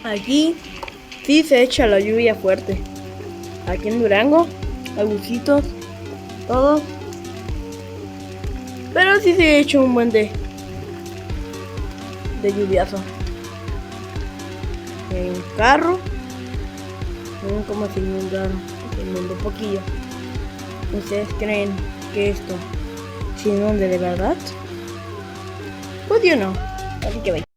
Aquí sí se echa la lluvia fuerte. Aquí en Durango, agucitos, todo. Pero sí se echa un buen de lluviazo. En carro, miren cómo se inundaron. Se inundó un poquillo. ¿Ustedes creen que esto se inunde de verdad? Pues yo no. Así que bye.